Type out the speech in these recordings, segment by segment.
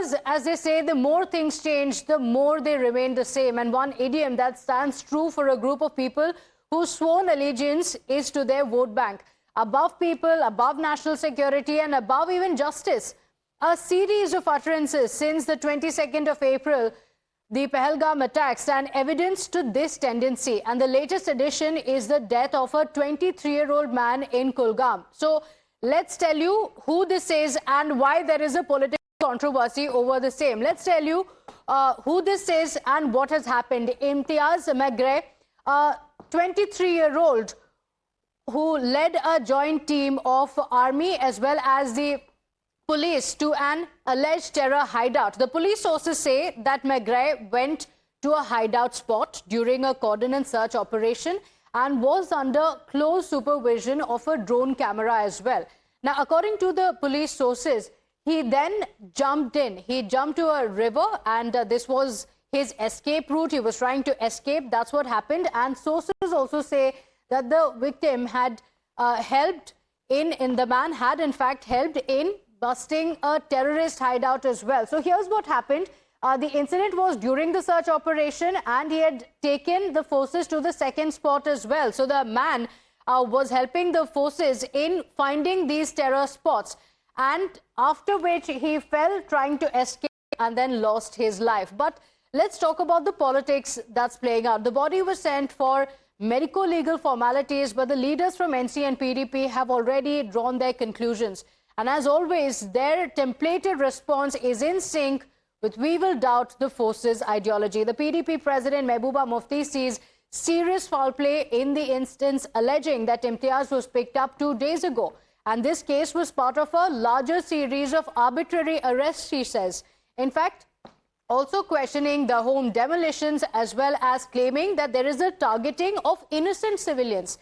because, as they say, the more things change, the more they remain the same. And one idiom that stands true for a group of people whose sworn allegiance is to their vote bank. Above people, above national security, and above even justice. A series of utterances since the 22nd of April, the Pahalgam attacks, stand evidence to this tendency. And the latest addition is the death of a 23-year-old man in Kulgam. So let's tell you who this is and why there is a political controversy over the same. Let's tell you who this is and what has happened. Imtiaz Meghre, a 23-year-old who led a joint team of army as well as the police to an alleged terror hideout. The police sources say that Meghre went to a hideout spot during a cordon and search operation and was under close supervision of a drone camera as well. Now, according to the police sources, he then jumped in. He jumped to a river and this was his escape route. He was trying to escape. That's what happened. And sources also say that the victim had the man had in fact helped in busting a terrorist hideout as well. So here's what happened. The incident was during the search operation and he had taken the forces to the second spot as well. So the man was helping the forces in finding these terror spots, and after which he fell trying to escape and then lost his life. But let's talk about the politics that's playing out. The body was sent for medico-legal formalities, but the leaders from NC and PDP have already drawn their conclusions. And as always, their templated response is in sync with "we will doubt the forces" ideology. The PDP president Mehbooba Mufti sees serious foul play in the instance, alleging that Imtiaz was picked up 2 days ago. And this case was part of a larger series of arbitrary arrests, she says. In fact, also questioning the home demolitions as well as claiming that there is a targeting of innocent civilians.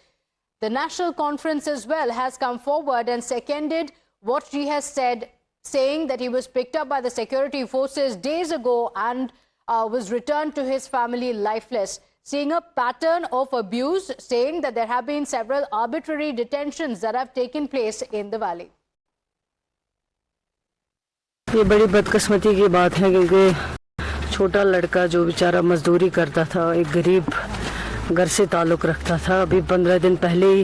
The National Conference as well has come forward and seconded what she has said, saying that he was picked up by the security forces days ago and was returned to his family lifeless, seeing a pattern of abuse, saying that there have been several arbitrary detentions that have taken place in the valley. ये बड़ी बदकिस्मती की बात है क्योंकि छोटा लड़का जो बेचारा मजदूरी करता था, एक गरीब घर से ताल्लुक़ रखता था, अभी 15 दिन पहले ही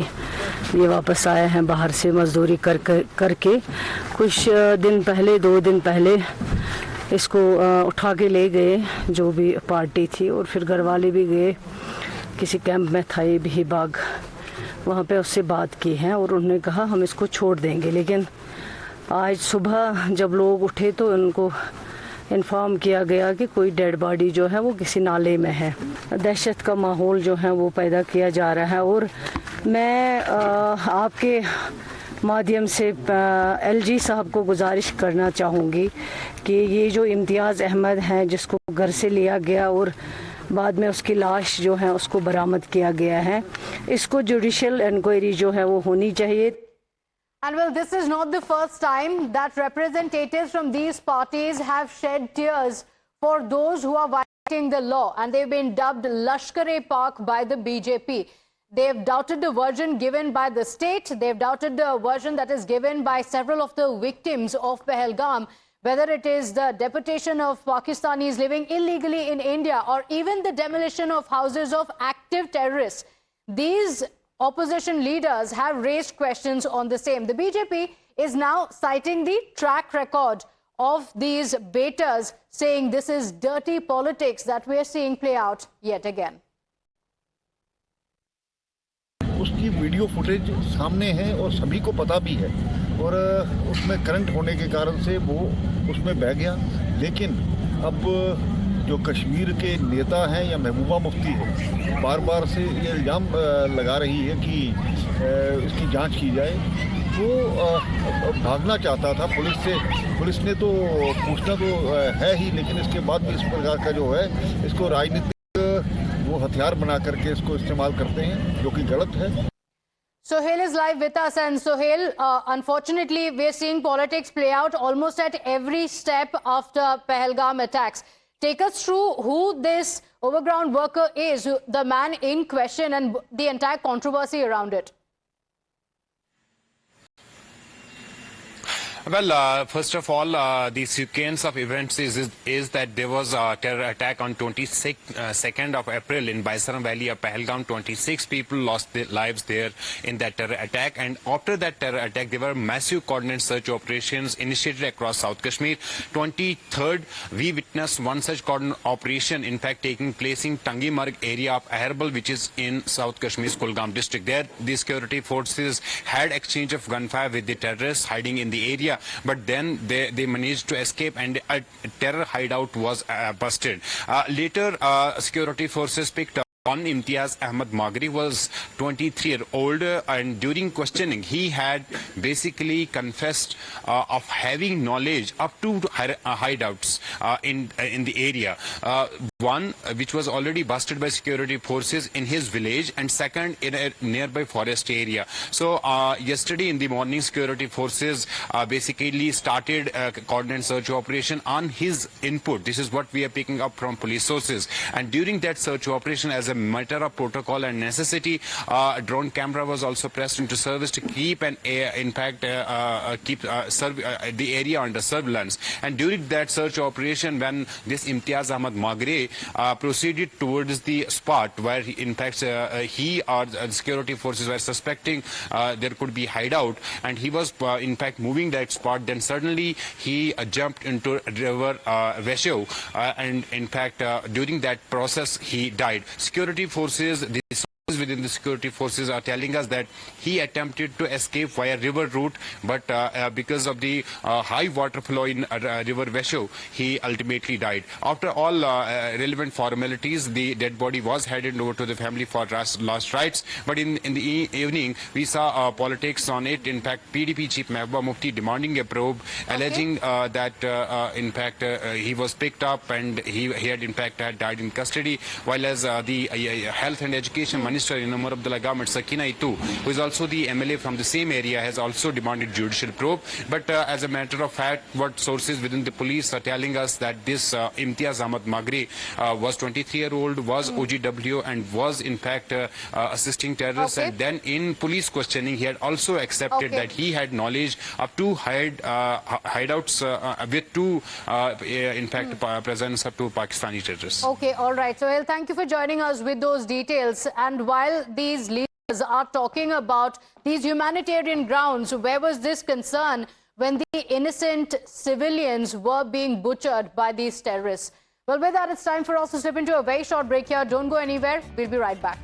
ये वापस आए हैं बाहर से मजदूरी करके। कुछ दिन पहले, 2 दिन पहले इसको उठा के ले गए जो भी पार्टी थी, और फिर घर वाले भी गए, किसी कैंप में था ये भी बाग, वहाँ पे उससे बात की है और उन्होंने कहा हम इसको छोड़ देंगे। लेकिन आज सुबह जब लोग उठे तो उनको इन्फॉर्म किया गया कि कोई डेड बॉडी जो है वो किसी नाले में है। दहशत का माहौल जो है वो पैदा किया जा रहा है। और मैं आपके माध्यम से एलजी साहब को गुजारिश करना चाहूँगी कि ये जो इम्तियाज़ अहमद हैं जिसको घर से लिया गया और बाद में उसकी लाश जो है उसको बरामद किया गया है, इसको जुडिशियल इंक्वायरी जो है वो होनी चाहिए। And well, this is not the first time that representatives from these parties have shed tears for those who are violating the law, and they've been dubbed Lashkar-e-Pak by the BJP. They've doubted the version given by the state. They've doubted the version that is given by several of the victims of Pahalgam, whether it is the deportation of Pakistanis living illegally in India or even the demolition of houses of active terrorists. These opposition leaders have raised questions on the same. The BJP is now citing the track record of these baiters, saying this is dirty politics that we are seeing play out yet again. उसकी video footage सामने है और सभी को पता भी है, और उसमें करंट होने के कारण से वो उसमें बह गया। लेकिन अब जो कश्मीर के नेता हैं या महबूबा मुफ्ती है, बार बार से ये इल्ज़ाम लगा रही है कि इसकी जांच की जाए। वो भागना चाहता था पुलिस से, पुलिस ने तो पूछना तो है ही, लेकिन इसके बाद भी इस प्रकार का जो है इसको राजनीतिक वो हथियार बना करके इसको इस्तेमाल करते हैं, जो कि गलत है। Sohail is live with us, and Sohail, unfortunately, we're seeing politics play out almost at every step after Pahalgam attacks. Take us through who this overground worker is, the man in question, and the entire controversy around it. Well, first of all, the sequence of events is that there was a terror attack on 22nd of April in Baisaram Valley of Pahalgam. 26 people lost their lives there in that terror attack. And after that terror attack, there were massive coordinated search operations initiated across South Kashmir. 23rd, we witnessed one such coordinated operation, in fact, taking place in Tangimarg area of Aharbal, which is in South Kashmir's Kulgam district. There, the security forces had exchange of gunfire with the terrorists hiding in the area. But then they managed to escape and a terror hideout was busted. Later, security forces picked up one Imtiaz Ahmad Magri, was 23-year-old, and during questioning he had basically confessed of having knowledge up to hideouts in the area. One which was already busted by security forces in his village, and second in a nearby forest area. So yesterday in the morning, security forces basically started a coordinated search operation on his input. This is what we are picking up from police sources. And during that search operation, as a matter of protocol and necessity, a drone camera was also pressed into service to keep the area under surveillance. And during that search operation, when this Imtiaz Ahmad Magre proceeded towards the spot where in fact he or the security forces were suspecting there could be hideout, and he was in fact moving that spot, then suddenly he jumped into river Vesho, and in fact during that process he died. Security forces, the within the security forces are telling us that he attempted to escape via river route, but because of the high water flow in river Vesho, he ultimately died. After all relevant formalities, the dead body was handed over to the family for last rites. But in the evening, we saw politics on it. In fact, PDP Chief Mehbooba Mufti demanding a probe, alleging that in fact he was picked up and he had in fact died in custody, while as the Health and Education Minister in Umar Abdullah government, Sakina Itu, who is also the MLA from the same area, has also demanded judicial probe. But as a matter of fact, what sources within the police are telling us that this Imtiaz Ahmad Magri was 23-year-old, was OGW, and was in fact assisting terrorists. And then in police questioning, he had also accepted that he had knowledge of two hideouts with two, in fact, presence of two Pakistani terrorists. Okay, all right. So, thank you for joining us with those details. And while these leaders are talking about these humanitarian grounds, where was this concern when the innocent civilians were being butchered by these terrorists? Well, with that, it's time for us to slip into a very short break here. Don't go anywhere. We'll be right back.